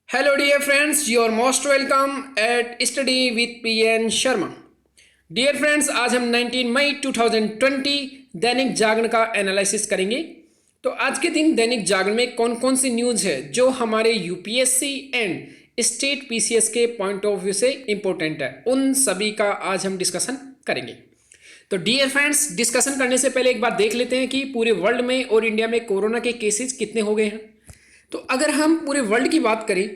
Hello, dear friends. You are most welcome at Study with PN Sharma. Dear friends, आज हम 19 मई 2020 दैनिक जागरण का analysis करेंगे। तो आज के दिन दैनिक जागरण में कौन कौन सी न्यूज़ है जो हमारे यूपीएससी एंड स्टेट पीसीएस के पॉइंट ऑफ व्यू से इम्पोर्टेंट है, उन सभी का आज हम डिस्कशन करेंगे। तो डियर फ्रेंड्स, डिस्कशन करने से पहले एक बात देख लेते हैं कि पूरे वर्ल्ड में और इंडिया में कोरोना के केसेस कितने हो गए हैं। तो अगर हम पूरे वर्ल्ड की बात करें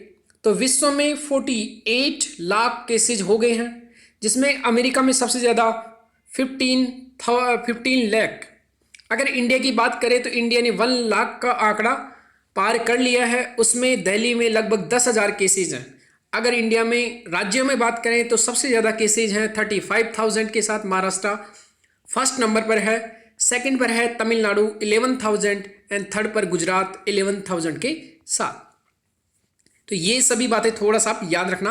तो विश्व में 48 लाख केसेज हो गए हैं, जिसमें अमेरिका में सबसे ज़्यादा 15 लाख। अगर इंडिया की बात करें तो इंडिया ने 1 लाख का आंकड़ा पार कर लिया है। उसमें दिल्ली में लगभग 10,000 केसेज हैं। अगर इंडिया में राज्यों में बात करें तो सबसे ज़्यादा केसेज हैं 35,000 के साथ महाराष्ट्र फर्स्ट नंबर पर है, सेकंड पर है तमिलनाडु 11,000 एंड थर्ड पर गुजरात 11,000 के साथ। तो ये सभी बातें थोड़ा सा आप याद रखना।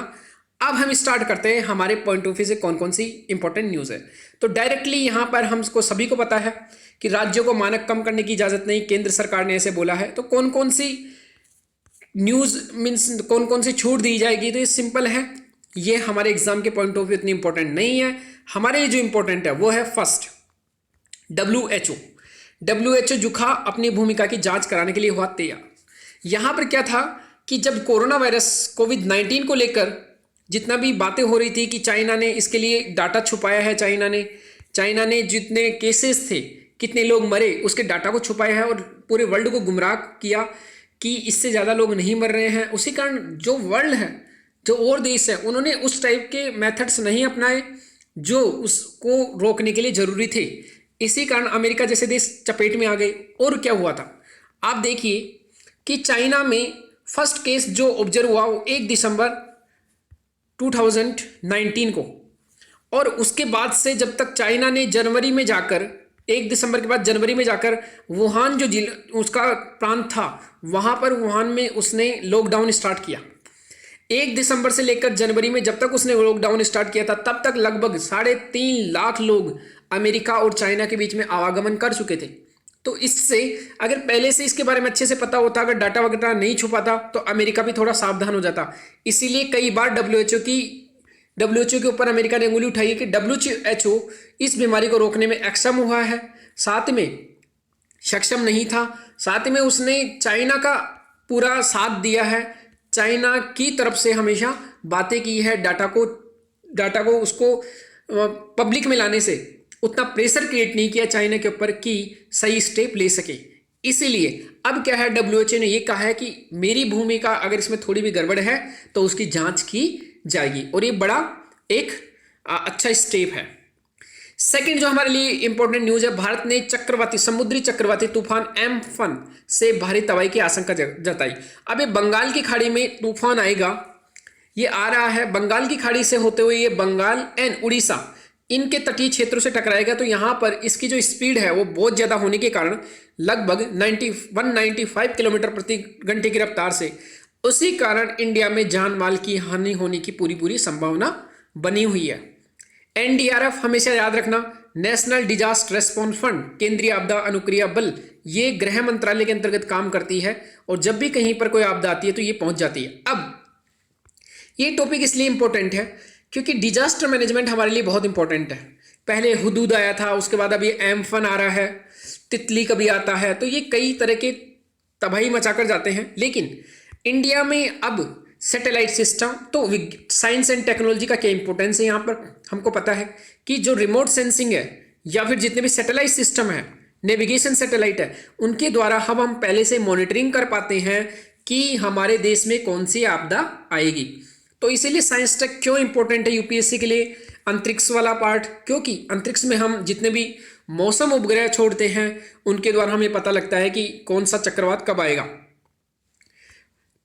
अब हम स्टार्ट करते हैं हमारे पॉइंट ऑफ व्यू से कौन कौन सी इंपॉर्टेंट न्यूज़ है। तो डायरेक्टली यहाँ पर हमको सभी को पता है कि राज्यों को मानक कम करने की इजाज़त नहीं, केंद्र सरकार ने ऐसे बोला है। तो कौन कौन सी न्यूज़ मीन्स कौन कौन सी छूट दी जाएगी, तो ये सिंपल है। ये हमारे एग्जाम के पॉइंट ऑफ व्यू इतनी इंपॉर्टेंट नहीं है। हमारे लिए जो इंपॉर्टेंट है वो है फर्स्ट WHO जुखा अपनी भूमिका की जांच कराने के लिए हुआ तैयार। यहाँ पर क्या था कि जब कोरोना वायरस कोविड-19 को लेकर जितना भी बातें हो रही थी कि चाइना ने इसके लिए डाटा छुपाया है, चाइना ने जितने केसेस थे, कितने लोग मरे, उसके डाटा को छुपाया है और पूरे वर्ल्ड को गुमराह किया कि इससे ज़्यादा लोग नहीं मर रहे हैं। उसी कारण जो वर्ल्ड है, जो और देश है, उन्होंने उस टाइप के मेथड्स नहीं अपनाए जो उसको रोकने के लिए ज़रूरी थे। इसी कारण अमेरिका जैसे देश चपेट में आ गए। और क्या हुआ था, आप देखिए कि चाइना में फर्स्ट केस जो ऑब्जर्व हुआ वो 1 दिसंबर 2019 को, और उसके बाद से जब तक चाइना ने जनवरी में जाकर 1 दिसंबर के बाद जनवरी में जाकर वुहान जो जिला उसका प्रांत था, वहाँ पर वुहान में उसने लॉकडाउन स्टार्ट किया। 1 दिसंबर से लेकर जनवरी में जब तक उसने लॉकडाउन स्टार्ट किया था, तब तक लगभग 3.5 लाख लोग अमेरिका और चाइना के बीच में आवागमन कर चुके थे। तो इससे अगर पहले से इसके बारे में अच्छे से पता होता, अगर डाटा वगैरह नहीं छुपाता, तो अमेरिका भी थोड़ा सावधान हो जाता। इसीलिए कई बार डब्ल्यूएचओ के ऊपर अमेरिका ने उंगली उठाई है कि WHO इस बीमारी को रोकने में अक्षम हुआ है, साथ में सक्षम नहीं था, साथ में उसने चाइना का पूरा साथ दिया है, चाइना की तरफ से हमेशा बातें की है, डाटा को उसको पब्लिक में लाने से उतना प्रेशर क्रिएट नहीं किया चाइना के ऊपर कि सही स्टेप ले सके। इसीलिए अब क्या है, WHO ने ये कहा है कि मेरी भूमिका अगर इसमें थोड़ी भी गड़बड़ है तो उसकी जांच की जाएगी, और ये बड़ा एक अच्छा स्टेप है। सेकंड जो हमारे लिए इंपॉर्टेंट न्यूज़ है, भारत ने समुद्री चक्रवाती तूफान एम्फन से भारी तबाही की आशंका जताई। अब ये बंगाल की खाड़ी में तूफान आएगा, ये आ रहा है बंगाल की खाड़ी से होते हुए, ये बंगाल एंड उड़ीसा इनके तटीय क्षेत्रों से टकराएगा। तो यहाँ पर इसकी जो स्पीड है वो बहुत ज़्यादा होने के कारण लगभग 195 किलोमीटर प्रति घंटे की रफ्तार से, उसी कारण इंडिया में जान माल की हानि होने की पूरी संभावना बनी हुई है। NDRF हमेशा याद रखना, नेशनल डिजास्टर रेस्पॉन्स फंड, केंद्रीय आपदा अनुक्रिया बल, ये गृह मंत्रालय के अंतर्गत काम करती है, और जब भी कहीं पर कोई आपदा आती है तो ये पहुंच जाती है। अब ये टॉपिक इसलिए इंपॉर्टेंट है क्योंकि डिजास्टर मैनेजमेंट हमारे लिए बहुत इंपॉर्टेंट है। पहले हुदूद आया था, उसके बाद अब ये एम्फन आ रहा है, तितली कभी आता है, तो ये कई तरह के तबाही मचाकर जाते हैं। लेकिन इंडिया में अब सैटेलाइट सिस्टम, तो साइंस एंड टेक्नोलॉजी का क्या इंपॉर्टेंस है यहाँ पर हमको पता है कि जो रिमोट सेंसिंग है या फिर जितने भी सैटेलाइट सिस्टम है, नेविगेशन सैटेलाइट है, उनके द्वारा हम पहले से मॉनिटरिंग कर पाते हैं कि हमारे देश में कौन सी आपदा आएगी। तो इसीलिए साइंस टेक क्यों इंपॉर्टेंट है यूपीएससी के लिए, अंतरिक्ष वाला पार्ट, क्योंकि अंतरिक्ष में हम जितने भी मौसम उपग्रह छोड़ते हैं उनके द्वारा हमें पता लगता है कि कौन सा चक्रवात कब आएगा।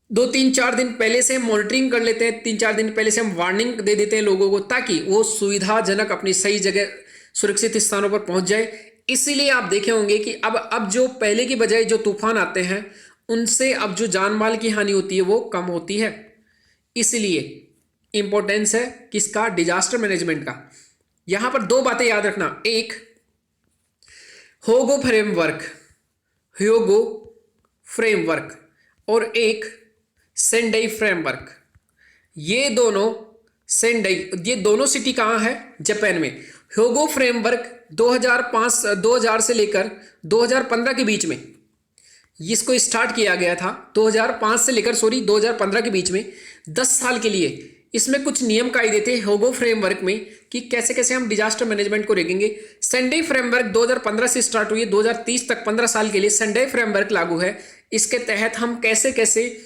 2-3-4 दिन पहले से हम मॉनिटरिंग कर लेते हैं, 3-4 दिन पहले से हम वार्निंग दे देते हैं लोगों को, ताकि वो सुविधाजनक अपनी सही जगह सुरक्षित स्थानों पर पहुंच जाए। इसीलिए आप देखे होंगे कि अब जो पहले की बजाय जो तूफान आते हैं उनसे अब जो जान माल की हानि होती है वो कम होती है। इसलिए इंपॉर्टेंस है किसका, डिजास्टर मैनेजमेंट का। यहां पर 2 बातें याद रखना, एक ह्योगो फ्रेमवर्क और एक सेंडाई फ्रेमवर्क। ये दोनों सिटी कहाँ है? जापान में। ह्योगो फ्रेमवर्क 2000 से लेकर 2015 के बीच में इसको स्टार्ट किया गया था। 2015 के बीच में 10 साल के लिए इसमें कुछ नियम कायदे थे ह्योगो फ्रेमवर्क में कि कैसे कैसे हम डिजास्टर मैनेजमेंट को देखेंगे। सेंडाई फ्रेमवर्क 2015 से स्टार्ट हुई है, 2030 तक 15 साल के लिए सेंडाई फ्रेमवर्क लागू है। इसके तहत हम कैसे कैसे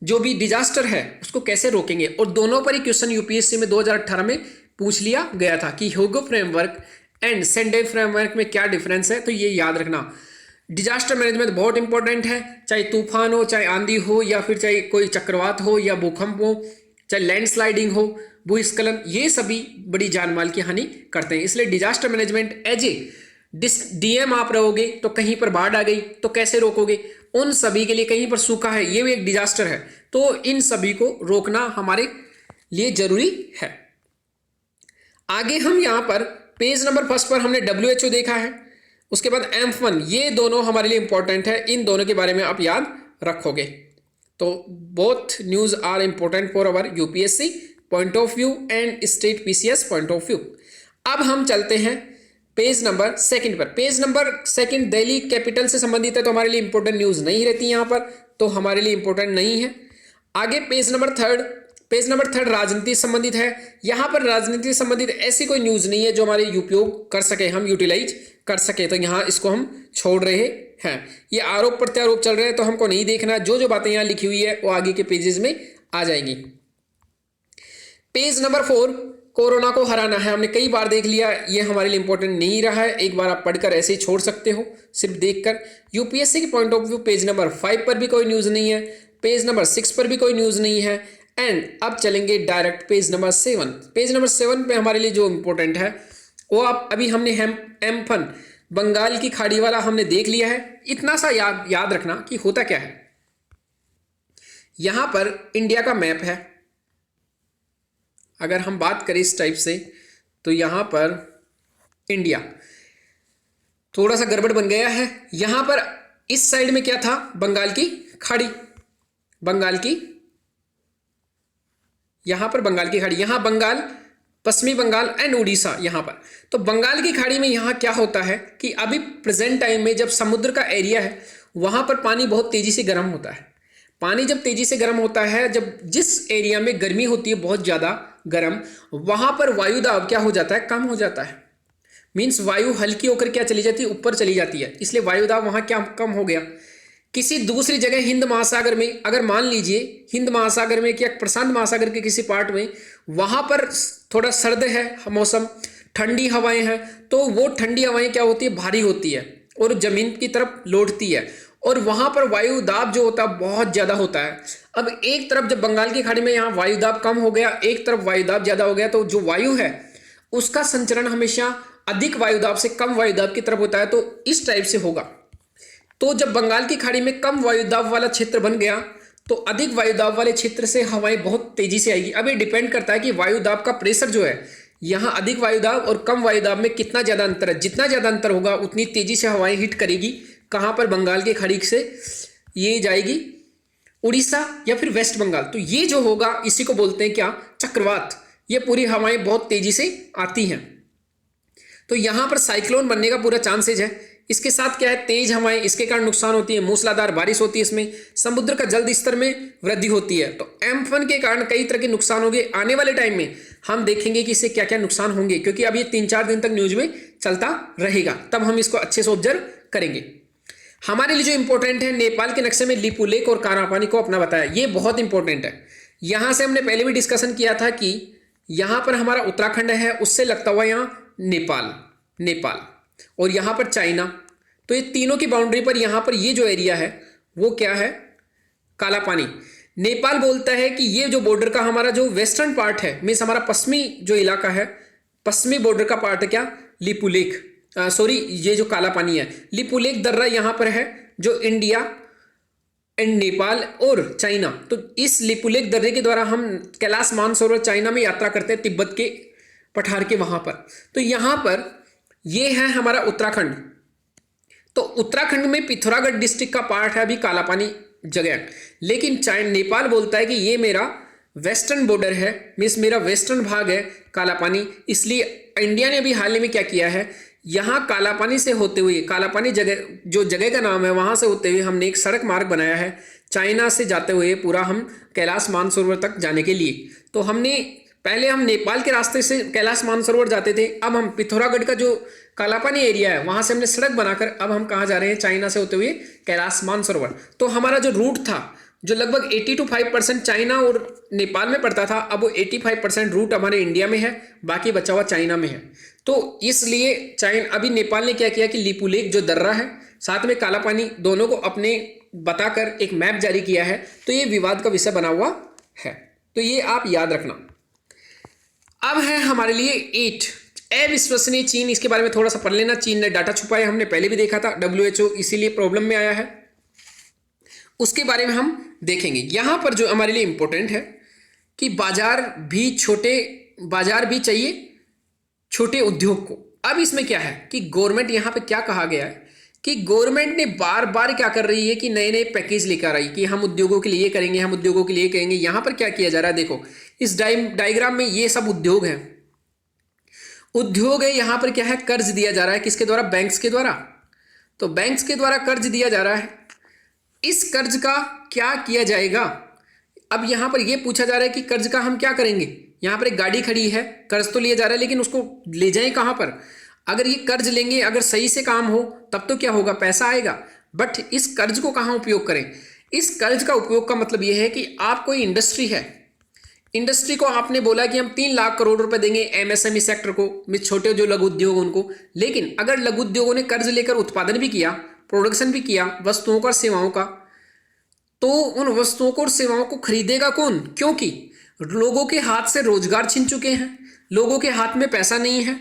जो भी डिजास्टर है उसको कैसे रोकेंगे। और दोनों पर ही क्वेश्चन यूपीएससी में 2018 में पूछ लिया गया था कि Hyogo framework and Sendai framework में क्या डिफरेंस है। तो ये याद रखना, डिजास्टर मैनेजमेंट बहुत इंपॉर्टेंट है, चाहे तूफान हो, चाहे आंधी हो, या फिर चाहे कोई चक्रवात हो या भूकंप हो, चाहे लैंडस्लाइडिंग हो, भूस्खलन, ये सभी बड़ी जान माल की हानि करते हैं। इसलिए disaster management as a DM आप रहोगे तो कहीं पर बाढ़ आ गई तो कैसे रोकोगे, उन सभी के लिए, कहीं पर सूखा है ये भी एक डिजास्टर है, तो इन सभी को रोकना हमारे लिए जरूरी है। आगे हम यहां पर पेज नंबर फर्स्ट पर हमने WHO देखा है, उसके बाद एम्फ1, ये दोनों हमारे लिए इंपॉर्टेंट है, इन दोनों के बारे में आप याद रखोगे। तो both news are important for our UPSC point of view and state PCS point of view. अब हम चलते हैं पेज नंबर सेकंड पर। Page number second Delhi capital से संबंधित है, तो हमारे लिए इंपॉर्टेंट न्यूज नहीं रहती यहाँ पर, तो हमारे लिए इंपॉर्टेंट नहीं है। आगे पेज नंबर थर्ड राजनीति से संबंधित है। यहाँ पर राजनीति से संबंधित ऐसी कोई न्यूज नहीं है जो हमारे उपयोग कर सके, हम यूटिलाइज कर सके, तो यहाँ इसको हम छोड़ रहे हैं। ये आरोप प्रत्यारोप चल रहे हैं तो हमको नहीं देखना, जो जो बातें यहाँ लिखी हुई है वो आगे के पेजेस में आ जाएंगी। पेज नंबर 4, कोरोना को हराना है, हमने कई बार देख लिया, ये हमारे लिए इंपॉर्टेंट नहीं रहा है, एक बार आप पढ़कर ऐसे ही छोड़ सकते हो सिर्फ देखकर। यूपीएससी के point of view page number 5 पर भी कोई न्यूज नहीं है, पेज नंबर 6 पर भी कोई न्यूज नहीं है। एंड अब चलेंगे direct page number 7। Page number 7 पे हमारे लिए जो इंपॉर्टेंट है वो आप अभी हमने एम्फन बंगाल की खाड़ी वाला हमने देख लिया है। इतना सा याद रखना कि होता क्या है। यहां पर इंडिया का मैप है, अगर हम बात करें इस टाइप से तो यहां पर इंडिया थोड़ा सा गड़बड़ बन गया है। यहां पर इस साइड में क्या था, बंगाल की खाड़ी, यहां पर बंगाल की खाड़ी, यहां बंगाल, पश्चिमी बंगाल एंड उड़ीसा यहां पर। तो बंगाल की खाड़ी में यहां क्या होता है कि अभी प्रेजेंट टाइम में जब समुद्र का एरिया है वहां पर पानी बहुत तेजी से गर्म होता है। पानी जब तेजी से गर्म होता है, जब जिस एरिया में गर्मी होती है बहुत ज्यादा गर्म, वहां पर वायु दाब क्या हो जाता है, कम हो जाता है। मीन्स वायु हल्की होकर क्या चली जाती है, ऊपर चली जाती है, इसलिए वायु दाब वहां क्या कम हो गया। किसी दूसरी जगह हिंद महासागर में, अगर मान लीजिए हिंद महासागर में या प्रशांत महासागर के किसी पार्ट में वहां पर थोड़ा सर्द है मौसम, ठंडी हवाएं हैं, तो वो ठंडी हवाएं क्या होती है, भारी होती है और जमीन की तरफ लौटती है, और वहां पर वायु दाब जो होता है बहुत ज्यादा होता है। अब एक तरफ जब बंगाल की खाड़ी में यहाँ वायु दाब कम हो गया, एक तरफ वायु दाब ज्यादा हो गया, तो जो वायु है उसका संचरण हमेशा अधिक वायु दाब से कम वायु दाब की तरफ होता है, तो इस टाइप से होगा। तो जब बंगाल की खाड़ी में कम वायु दाब वाला क्षेत्र बन गया तो अधिक वायु दाब वाले क्षेत्र से हवाएं बहुत तेजी से आएगी। अब ये डिपेंड करता है कि वायु दाब का प्रेशर जो है, यहाँ अधिक वायु दाब और कम वायु दाब में कितना ज्यादा अंतर है। जितना ज्यादा अंतर होगा उतनी तेजी से हवाएं हिट करेगी, कहां पर, बंगाल की खाड़ी से ये जाएगी उड़ीसा या फिर वेस्ट बंगाल। तो ये जो होगा इसी को बोलते हैं क्या, चक्रवात। ये पूरी हवाएं बहुत तेजी से आती हैं, तो यहां पर साइक्लोन बनने का पूरा चांसेज है। इसके साथ क्या है, तेज हवाएं, इसके कारण नुकसान होती है, मूसलाधार बारिश होती है, इसमें समुद्र का जल स्तर में वृद्धि होती है। तो एम्फन के कारण कई तरह के नुकसान होंगे। आने वाले टाइम में हम देखेंगे कि इससे क्या क्या नुकसान होंगे, क्योंकि अब ये 3-4 दिन तक न्यूज में चलता रहेगा, तब हम इसको अच्छे से ऑब्जर्व करेंगे। हमारे लिए जो इंपॉर्टेंट है, नेपाल के नक्शे में लिपू लेक और कारापानी को अपना बताया, ये बहुत इंपॉर्टेंट है। यहां से हमने पहले भी डिस्कशन किया था कि यहां पर हमारा उत्तराखंड है, उससे लगता हुआ यहाँ नेपाल और यहां पर चाइना, तो ये तीनों की बाउंड्री पर यहां पर ये जो एरिया है वो क्या है, काला पानी। नेपाल बोलता है कि ये जो बॉर्डर का हमारा जो वेस्टर्न पार्ट है, मीन्स हमारा पश्चिमी जो इलाका है, पश्चिमी बॉर्डर का पार्ट है क्या, लिपू लेक, ये जो काला पानी है, लिपू लेक दर्रा यहां पर है, जो इंडिया एंड नेपाल और चाइना। तो इस लिपू लेक दर्रे के द्वारा हम कैलाश मानसरोवर चाइना में यात्रा करते हैं, तिब्बत के पठार के वहां पर। तो यहां पर ये है हमारा उत्तराखंड। तो उत्तराखंड में पिथौरागढ़ डिस्ट्रिक्ट का पार्ट है अभी काला पानी जगह, लेकिन नेपाल बोलता है कि ये मेरा वेस्टर्न बॉर्डर है, मीन्स मेरा वेस्टर्न भाग है काला पानी। इसलिए इंडिया ने अभी हाल ही में क्या किया है, यहाँ काला पानी से होते हुए, काला पानी जगह जो जगह का नाम है वहाँ से होते हुए हमने एक सड़क मार्ग बनाया है चाइना से जाते हुए पूरा हम कैलाश मानसरोवर तक जाने के लिए। तो हमने पहले हम नेपाल के रास्ते से कैलाश मानसरोवर जाते थे, अब हम पिथौरागढ़ का जो कालापानी एरिया है वहाँ से हमने सड़क बनाकर अब हम कहाँ जा रहे हैं, चाइना से होते हुए कैलाश मानसरोवर। तो हमारा जो रूट था जो लगभग 80 to 5% चाइना और नेपाल में पड़ता था, अब वो 85% रूट हमारे इंडिया में है, बाकी बचा हुआ चाइना में है। तो इसलिए अभी नेपाल ने क्या किया कि लिपुलेख जो दर्रा है साथ में काला पानी दोनों को अपने बताकर एक मैप जारी किया है। तो ये विवाद का विषय बना हुआ है, तो ये आप याद रखना। अब है हमारे लिए 8 अविश्वसनीय चीन, इसके बारे में थोड़ा सा पढ़ लेना। चीन ने डाटा छुपाया, हमने पहले भी देखा था, WHO इसीलिए प्रॉब्लम में आया है, उसके बारे में हम देखेंगे। यहां पर जो हमारे लिए इंपॉर्टेंट है कि बाजार भी चाहिए छोटे उद्योग को। अब इसमें क्या है कि गवर्नमेंट यहां पे क्या कहा गया है कि गवर्नमेंट ने बार बार क्या कर रही है कि नए नए पैकेज लेकर आई कि हम उद्योगों के लिए करेंगे, हम उद्योगों के लिए करेंगे। यहां पर क्या किया जा रहा है, देखो इस डायग्राम में ये सब उद्योग है, यहां पर क्या है, कर्ज दिया जा रहा है, किसके द्वारा, बैंक्स के द्वारा। तो बैंक्स के द्वारा कर्ज दिया जा रहा है, इस कर्ज का क्या किया जाएगा। अब यहां पर यह पूछा जा रहा है कि कर्ज का हम क्या करेंगे। यहां पर एक गाड़ी खड़ी है, कर्ज तो लिया जा रहा है, लेकिन उसको ले जाएं कहां पर। अगर ये कर्ज लेंगे, अगर सही से काम हो तब तो क्या होगा, पैसा आएगा, बट इस कर्ज को कहां उपयोग करें। इस कर्ज का उपयोग का मतलब यह है कि आप कोई इंडस्ट्री है, इंडस्ट्री को आपने बोला कि हम 3 लाख करोड़ रुपए देंगे MSME सेक्टर को, छोटे जो लघु उद्योग उनको। लेकिन अगर लघु उद्योगों ने कर्ज लेकर उत्पादन भी किया, प्रोडक्शन भी किया वस्तुओं का और सेवाओं का, तो उन वस्तुओं को और सेवाओं को खरीदेगा कौन, क्योंकि लोगों के हाथ से रोजगार छिन चुके हैं, लोगों के हाथ में पैसा नहीं है।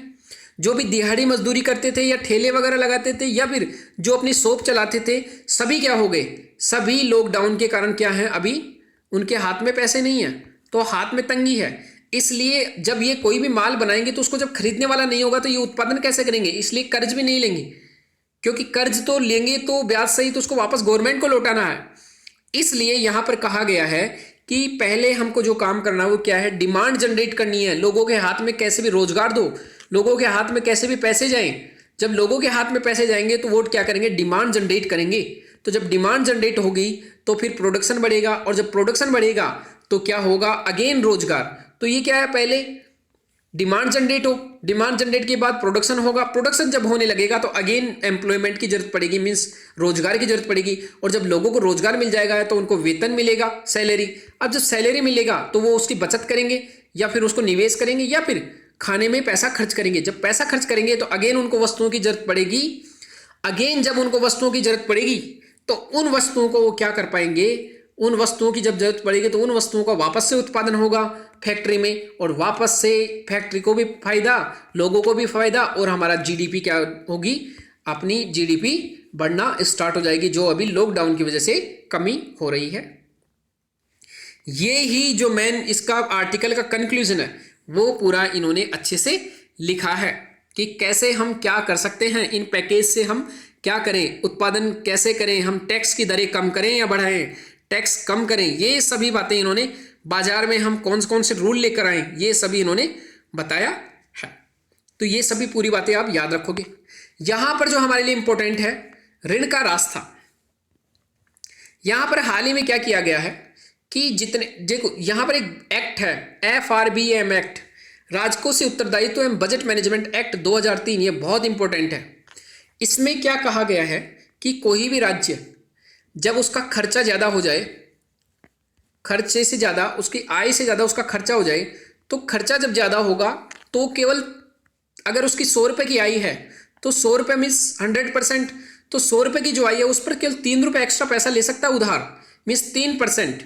जो भी दिहाड़ी मजदूरी करते थे या ठेले वगैरह लगाते थे या फिर जो अपनी शॉप चलाते थे, सभी क्या हो गए, सभी लॉकडाउन के कारण क्या है, अभी उनके हाथ में पैसे नहीं है, तो हाथ में तंगी है। इसलिए जब ये कोई भी माल बनाएंगे तो उसको जब खरीदने वाला नहीं होगा तो ये उत्पादन कैसे करेंगे, इसलिए कर्ज भी नहीं लेंगे, क्योंकि कर्ज तो लेंगे तो ब्याज सहित उसको वापस गवर्नमेंट को लौटाना है। इसलिए यहां पर कहा गया है कि पहले हमको जो काम करना है वो क्या है, डिमांड जनरेट करनी है, लोगों के हाथ में कैसे भी रोजगार दो, लोगों के हाथ में कैसे भी पैसे जाएं। जब लोगों के हाथ में पैसे जाएंगे तो वो क्या करेंगे, डिमांड जनरेट करेंगे। तो जब डिमांड जनरेट होगी तो फिर प्रोडक्शन बढ़ेगा, और जब प्रोडक्शन बढ़ेगा तो क्या होगा, अगेन रोजगार। तो ये क्या है, पहले डिमांड जनरेट हो, डिमांड जनरेट के बाद प्रोडक्शन होगा, प्रोडक्शन जब होने लगेगा तो अगेन एम्प्लॉयमेंट की जरूरत पड़ेगी, मींस रोजगार की जरूरत पड़ेगी। और जब लोगों को रोजगार मिल जाएगा तो उनको वेतन मिलेगा, सैलरी। अब जब सैलरी मिलेगा तो वो उसकी बचत करेंगे या फिर उसको निवेश करेंगे या फिर खाने में पैसा खर्च करेंगे। जब पैसा खर्च करेंगे तो अगेन उनको वस्तुओं की जरूरत पड़ेगी, अगेन जब उनको वस्तुओं की जरूरत पड़ेगी तो उन वस्तुओं को वो क्या कर पाएंगे, उन वस्तुओं की जब जरूरत पड़ेगी तो उन वस्तुओं का वापस से उत्पादन होगा फैक्ट्री में, और वापस से फैक्ट्री को भी फायदा, लोगों को भी फायदा, और हमारा GDP क्या होगी, अपनी GDP बढ़ना स्टार्ट हो जाएगी, जो अभी लॉकडाउन की वजह से कमी हो रही है। ये ही जो मेन इसका आर्टिकल का कंक्लूजन है वो पूरा इन्होंने अच्छे से लिखा है कि कैसे हम क्या कर सकते हैं, इन पैकेज से हम क्या करें, उत्पादन कैसे करें, हम टैक्स की दरें कम करें या बढ़ाएं, टैक्स कम करें, ये सभी बातें इन्होंने, बाजार में हम कौन से रूल लेकर आए, ये सभी इन्होंने बताया है। तो ये सभी पूरी बातें आप याद रखोगे। यहां पर जो हमारे लिए इंपॉर्टेंट है, ऋण का रास्ता। यहां पर हाल ही में क्या किया गया है कि जितने, देखो यहां पर एक एक्ट है, FRBM एक्ट, राजकोषीय उत्तरदायित्व एवं बजट मैनेजमेंट एक्ट 2003, ये बहुत इंपॉर्टेंट है। इसमें क्या कहा गया है कि कोई भी राज्य जब उसका खर्चा ज़्यादा हो जाए, खर्चे से ज़्यादा, उसकी आय से ज़्यादा उसका खर्चा हो जाए, तो खर्चा जब ज़्यादा होगा तो केवल, अगर उसकी 100 रुपये की आय है तो 100 रुपये मीन्स 100%, तो 100 रुपये की जो आय है उस पर केवल 3 रुपये एक्स्ट्रा पैसा ले सकता है उधार, मीन्स 3%।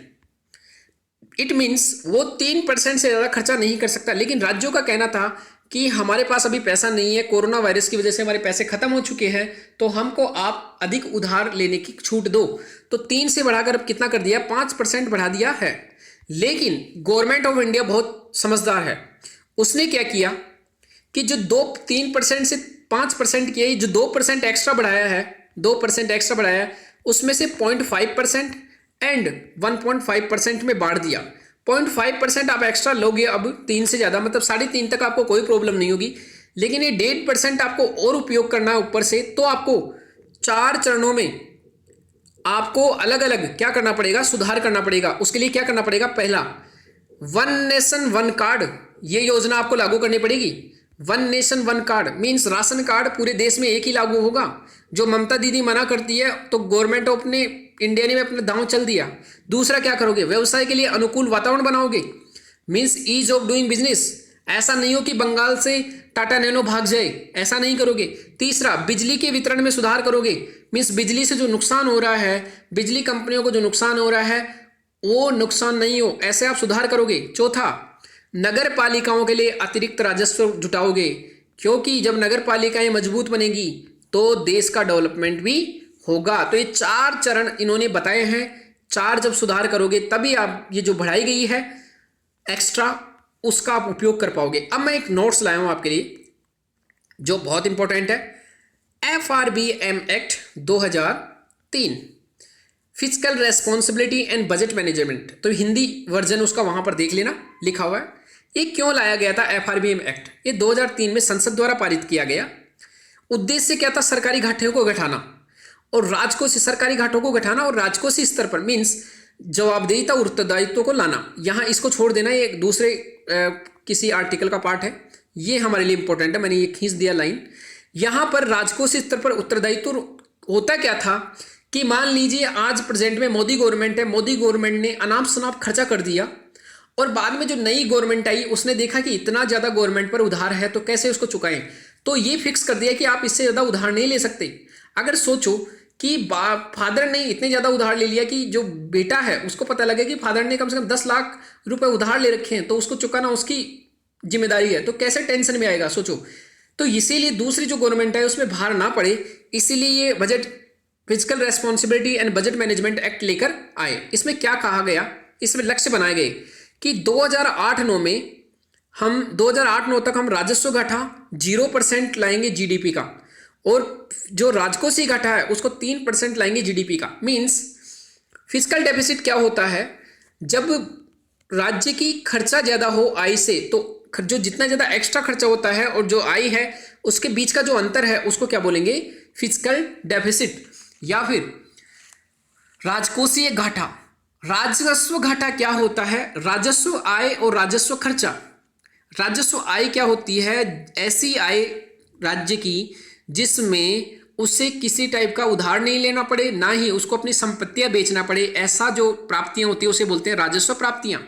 इट मीन्स वो 3% से ज़्यादा खर्चा नहीं कर सकता। लेकिन राज्यों का कहना था कि हमारे पास अभी पैसा नहीं है, कोरोना वायरस की वजह से हमारे पैसे खत्म हो चुके हैं, तो हमको आप अधिक उधार लेने की छूट दो। तो 3 से बढ़ाकर अब कितना कर दिया, 5% बढ़ा दिया है। लेकिन गवर्नमेंट ऑफ इंडिया बहुत समझदार है, उसने क्या किया कि जो 3% से 5% किया, जो 2% एक्स्ट्रा बढ़ाया है, 2% एक्स्ट्रा बढ़ाया है, उसमें से 0.5% एंड 1.5% में बांट दिया। 0.5% आप एक्स्ट्रा लोगे अब 3 से ज़्यादा, मतलब 3.5 तक आपको कोई प्रॉब्लम नहीं होगी। लेकिन ये 1.5% आपको और उपयोग करना है ऊपर से, तो आपको 4 चरणों में आपको अलग अलग क्या करना पड़ेगा, सुधार करना पड़ेगा। उसके लिए क्या करना पड़ेगा, पहला वन नेशन वन कार्ड, ये योजना आपको लागू करनी पड़ेगी। One nation one card means ration card पूरे देश में एक ही लागू होगा। जो ममता दीदी मना करती है तो गवर्नमेंट ऑफ ने इंडिया ने अपना दांव चल दिया। दूसरा क्या करोगे, व्यवसाय के लिए अनुकूल वातावरण बनाओगे, means ease of doing business. ऐसा नहीं हो कि बंगाल से टाटा नैनो भाग जाए, ऐसा नहीं करोगे। तीसरा, बिजली के वितरण में सुधार करोगे, मीन्स बिजली से जो नुकसान हो रहा है, बिजली कंपनियों को जो नुकसान हो रहा है वो नुकसान नहीं हो, ऐसे आप सुधार करोगे। चौथा, नगर पालिकाओं के लिए अतिरिक्त राजस्व जुटाओगे, क्योंकि जब नगर पालिकाएं मजबूत बनेगी तो देश का डेवलपमेंट भी होगा। तो ये 4 चरण इन्होंने बताए हैं। 4 जब सुधार करोगे तभी आप ये जो बढ़ाई गई है एक्स्ट्रा, उसका आप उपयोग कर पाओगे। अब मैं एक नोट्स लाया हूं आपके लिए जो बहुत इंपॉर्टेंट है। FRBM act 2003, physical responsibility and budget management, तो हिंदी वर्जन उसका वहां पर देख लेना, लिखा हुआ है। ये क्यों लाया गया था FRBM एक्ट, ये 2003 में संसद द्वारा पारित किया गया। उद्देश्य क्या था, सरकारी घाटों को घटाना और राजकोषीय, सरकारी घाटों को घटाना और राजकोषीय स्तर पर मीन्स जवाबदेहिता और उत्तरदायित्व को लाना। यहाँ इसको छोड़ देना, ये एक दूसरे किसी आर्टिकल का पार्ट है, ये हमारे लिए इंपॉर्टेंट है, मैंने ये खींच दिया लाइन। यहाँ पर राजकोषीय स्तर पर उत्तरदायित्व होता क्या था कि मान लीजिए आज प्रेजेंट में मोदी गवर्नमेंट है, मोदी गवर्नमेंट ने अनाप शनाप खर्चा कर दिया और बाद में जो नई गवर्नमेंट आई उसने देखा कि इतना ज़्यादा गवर्नमेंट पर उधार है तो कैसे उसको चुकाएं, तो ये फिक्स कर दिया कि आप इससे ज़्यादा उधार नहीं ले सकते। अगर सोचो कि फादर ने इतने ज़्यादा उधार ले लिया कि जो बेटा है उसको पता लगे कि फादर ने कम से कम 10 लाख रुपए उधार ले रखे हैं, तो उसको चुकाना उसकी जिम्मेदारी है, तो कैसे टेंशन में आएगा सोचो। तो इसीलिए दूसरी जो गवर्नमेंट है उसमें भार ना पड़े, इसीलिए ये budget physical responsibility and budget management act लेकर आए। इसमें क्या कहा गया, इसमें लक्ष्य बनाए गए कि 2008-9 में हम 2008-9 तक हम राजस्व घाटा 0% लाएंगे जीडीपी का, और जो राजकोषीय घाटा है उसको 3% लाएंगे जीडीपी का। मीन्स फिजिकल डेफिसिट क्या होता है, जब राज्य की खर्चा ज़्यादा हो आय से, तो जो जितना ज़्यादा एक्स्ट्रा खर्चा होता है और जो आय है उसके बीच का जो अंतर है उसको क्या बोलेंगे, फिजिकल डेफिसिट या फिर राजकोषीय घाटा। राजस्व घाटा क्या होता है, राजस्व आय और राजस्व खर्चा। राजस्व आय क्या होती है, ऐसी आय राज्य की जिसमें उसे किसी टाइप का उधार नहीं लेना पड़े, ना ही उसको अपनी संपत्तियां बेचना पड़े, ऐसा जो प्राप्तियां होती है उसे बोलते हैं राजस्व प्राप्तियां।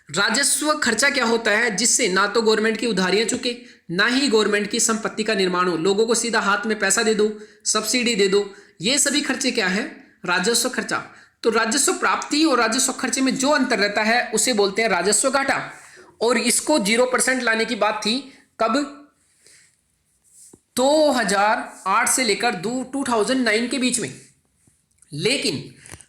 राजस्व खर्चा क्या होता है, जिससे ना तो गवर्नमेंट की उधारियां चुके, ना ही गवर्नमेंट की संपत्ति का निर्माण हो, लोगों को सीधा हाथ में पैसा दे दो, सब्सिडी दे दो, ये सभी खर्चे क्या है, राजस्व खर्चा। तो राजस्व प्राप्ति और राजस्व खर्चे में जो अंतर रहता है उसे बोलते हैं राजस्व घाटा। और इसको 0% लाने की बात थी कब, 2008 से लेकर 2009 के बीच में। लेकिन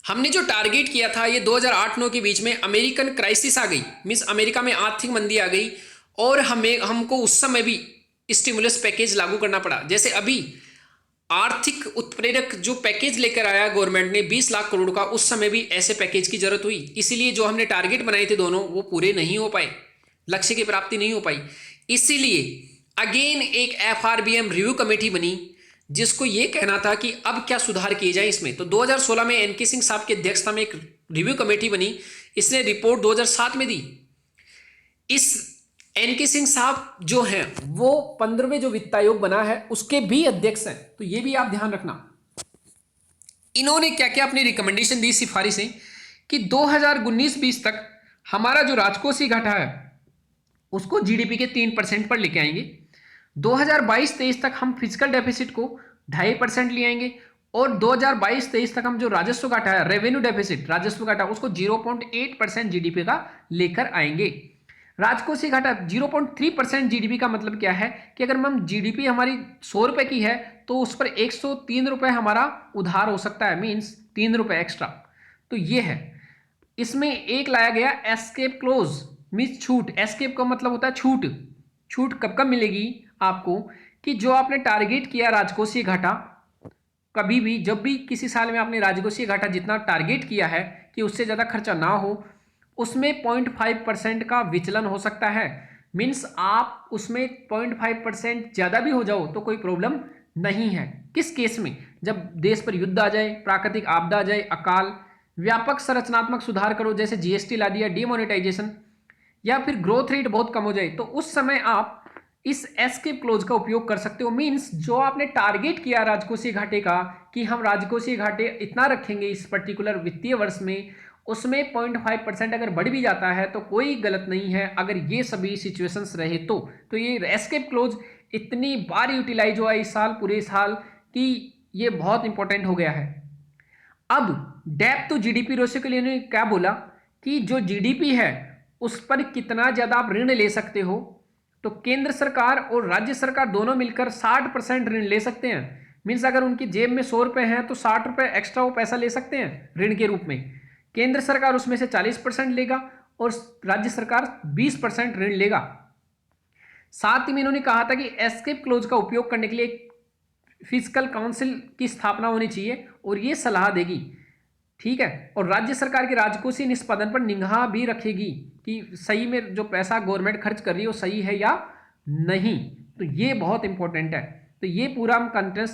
हमने जो टारगेट किया था ये 2008-9 के बीच में अमेरिकन क्राइसिस आ गई, मीन्स अमेरिका में आर्थिक मंदी आ गई और हमको उस समय भी स्टिमुलस पैकेज लागू करना पड़ा। जैसे अभी आर्थिक उत्प्रेरक जो पैकेज लेकर आया गवर्नमेंट ने 20 लाख करोड़ का, उस समय भी ऐसे पैकेज की जरूरत हुई। इसीलिए जो हमने टारगेट बनाए थे दोनों वो पूरे नहीं हो पाए, लक्ष्य की प्राप्ति नहीं हो पाई। इसीलिए अगेन एक FRBM रिव्यू कमेटी बनी जिसको ये कहना था कि अब क्या सुधार किए जाए इसमें। तो 2016 में NK सिंह साहब की अध्यक्षता में एक रिव्यू कमेटी बनी, इसने रिपोर्ट 2007 में दी। इस NK सिंह साहब जो हैं वो 15वें जो वित्त आयोग बना है उसके भी अध्यक्ष हैं, तो ये भी आप ध्यान रखना। इन्होंने क्या क्या अपनी रिकमेंडेशन दी, सिफारिशें, कि 2019-20 तक हमारा जो राजकोषीय घाटा है उसको जीडीपी के 3% पर लेके आएंगे। 2022-23 तक हम फिजिकल डेफिसिट को 2.5% ले आएंगे और 2022-23 तक हम जो राजस्व घाटा है, रेवेन्यू डेफिसिट, राजस्व घाटा, उसको 0.8% जीडीपी का लेकर आएंगे। राजकोषीय घाटा 0.3% जीडीपी का मतलब क्या है कि अगर हम जीडीपी हमारी 100 रुपए की है तो उस पर 103 रुपए हमारा उधार हो सकता है, मीन्स 3 रुपए एक्स्ट्रा। तो ये है। इसमें एक लाया गया एस्केप क्लोज, मीन्स छूट। एस्केप का मतलब होता है छूट। छूट कब कब मिलेगी आपको, कि जो आपने टारगेट किया राजकोषीय घाटा, कभी भी जब भी किसी साल में आपने राजकोषीय घाटा जितना टारगेट किया है कि उससे ज़्यादा खर्चा ना हो, उसमें 0.5% का विचलन हो सकता है। मीन्स आप उसमें 0.5% ज़्यादा भी हो जाओ तो कोई प्रॉब्लम नहीं है। किस केस में? जब देश पर युद्ध आ जाए, प्राकृतिक आपदा आ जाए, अकाल, व्यापक संरचनात्मक सुधार करो, जैसे जीएसटी ला दिया, डीमोनेटाइजेशन, या फिर ग्रोथ रेट बहुत कम हो जाए, तो उस समय आप इस एस्केप क्लोज का उपयोग कर सकते हो। मीन्स जो आपने टारगेट किया राजकोषीय घाटे का कि हम राजकोषीय घाटे इतना रखेंगे इस पर्टिकुलर वित्तीय वर्ष में, उसमें 0.5% अगर बढ़ भी जाता है तो कोई गलत नहीं है, अगर ये सभी सिचुएशंस रहे तो ये एस्केप क्लोज इतनी बार यूटिलाइज हुआ इस साल, पूरे साल, कि ये बहुत इंपॉर्टेंट हो गया है। अब डेप्थ टू जीडीपी रेशियो के लिए इन्होंने क्या बोला कि जो जीडीपी है उस पर कितना ज्यादा आप ऋण ले सकते हो, तो केंद्र सरकार और राज्य सरकार दोनों मिलकर 60% ऋण ले सकते हैं। मीन्स अगर उनकी जेब में 100 रुपए हैं तो 60 रुपए एक्स्ट्रा वो पैसा ले सकते हैं ऋण के रूप में। केंद्र सरकार उसमें से 40% लेगा और राज्य सरकार 20% ऋण लेगा। साथ ही में इन्होंने कहा था कि एस्केप क्लोज का उपयोग करने के लिए एक फिजिकल काउंसिल की स्थापना होनी चाहिए और ये सलाह देगी, ठीक है, और राज्य सरकार के राजकोषीय निष्पादन पर निगाह भी रखेगी कि सही में जो पैसा गवर्नमेंट खर्च कर रही है वो सही है या नहीं। तो ये बहुत इंपॉर्टेंट है। तो ये पूरा हम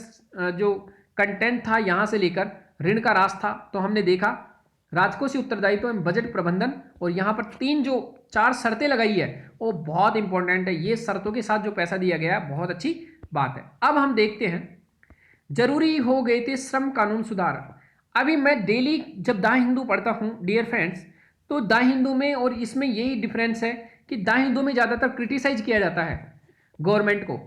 जो कंटेंट था यहाँ से लेकर ऋण का रास्ता, तो हमने देखा राजकोषीय उत्तरदायित्व एवं बजट प्रबंधन, और यहाँ पर 4 शर्तें लगाई है वो बहुत इंपॉर्टेंट है। ये शर्तों के साथ जो पैसा दिया गया है बहुत अच्छी बात है। अब हम देखते हैं जरूरी हो गए थे श्रम कानून सुधार। अभी मैं डेली जब द हिंदू पढ़ता हूँ डियर फ्रेंड्स, तो द हिंदू में और इसमें यही डिफरेंस है कि द हिंदू में ज़्यादातर क्रिटिसाइज किया जाता है गवर्नमेंट को,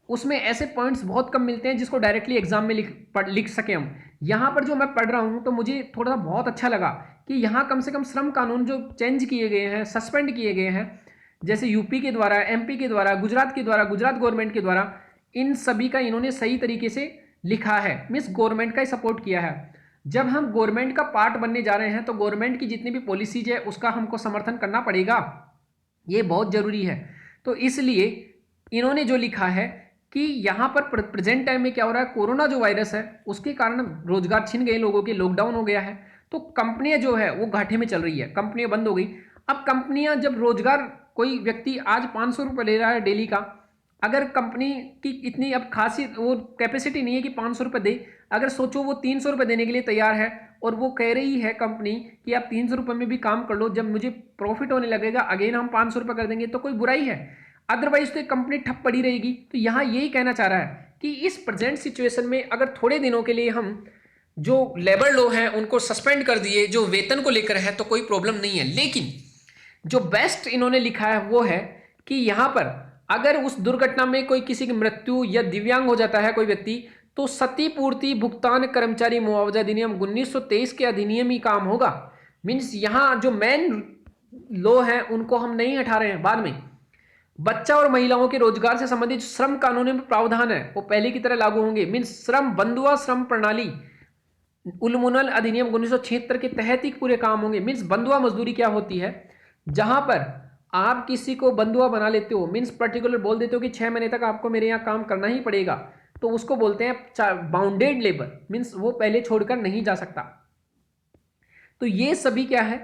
उसमें ऐसे पॉइंट्स बहुत कम मिलते हैं जिसको डायरेक्टली एग्जाम में लिख सके हम। यहाँ पर जो मैं पढ़ रहा हूँ तो मुझे थोड़ा बहुत अच्छा लगा कि यहाँ कम से कम श्रम कानून जो चेंज किए गए हैं, सस्पेंड किए गए हैं, जैसे यूपी के द्वारा, एमपी के द्वारा, गुजरात के द्वारा, गुजरात गवर्नमेंट के द्वारा, इन सभी का इन्होंने सही तरीके से लिखा है। मीन्स गवर्नमेंट का ही सपोर्ट किया है। जब हम गवर्नमेंट का पार्ट बनने जा रहे हैं तो गवर्नमेंट की जितनी भी पॉलिसीज है उसका हमको समर्थन करना पड़ेगा, ये बहुत जरूरी है। तो इसलिए इन्होंने जो लिखा है कि यहाँ पर प्रेजेंट टाइम में क्या हो रहा है, कोरोना जो वायरस है उसके कारण रोजगार छिन गए लोगों के, लॉकडाउन हो गया है, तो कंपनियां जो है वो घाटे में चल रही है, कंपनियां बंद हो गई। अब कंपनियां जब रोजगार, कोई व्यक्ति आज 500 रुपये ले रहा है डेली का, अगर कंपनी की इतनी अब खासी वो कैपेसिटी नहीं है कि 500 रुपये दे, अगर सोचो वो 300 रुपये देने के लिए तैयार है और वो कह रही है कंपनी कि आप 300 रुपये में भी काम कर लो, जब मुझे प्रॉफिट होने लगेगा अगेन हम 500 रुपये कर देंगे, तो कोई बुराई है? अदरवाइज तो कंपनी ठप पड़ी रहेगी। तो यहाँ यही कहना चाह रहा है कि इस प्रेजेंट सिचुएशन में अगर थोड़े दिनों के लिए हम जो लेबर लॉ है उनको सस्पेंड कर दिए, जो वेतन को लेकर है, तो कोई प्रॉब्लम नहीं है। लेकिन जो बेस्ट इन्होंने लिखा है वो है कि यहाँ पर अगर उस दुर्घटना में कोई किसी की मृत्यु या दिव्यांग हो जाता है कोई व्यक्ति, तो क्षतिपूर्ति भुगतान कर्मचारी मुआवजा अधिनियम 1923 के अधिनियम ही काम होगा। मीन्स यहाँ जो मेन लॉ है उनको हम नहीं हटा रहे हैं। बाद में बच्चा और महिलाओं के रोजगार से संबंधित श्रम कानून में प्रावधान है वो पहले की तरह लागू होंगे। मीन्स श्रम बंधुआ श्रम प्रणाली उल्मुनल अधिनियम 1976 के तहत ही पूरे काम होंगे। मीन्स बंधुआ मजदूरी क्या होती है, जहां पर आप किसी को बंधुआ बना लेते हो, मीन्स पर्टिकुलर बोल देते हो कि 6 महीने तक आपको मेरे यहाँ काम करना ही पड़ेगा, तो उसको बोलते हैं बाउंडेड लेबर। मीन्स वो पहले छोड़कर नहीं जा सकता। तो ये सभी क्या है,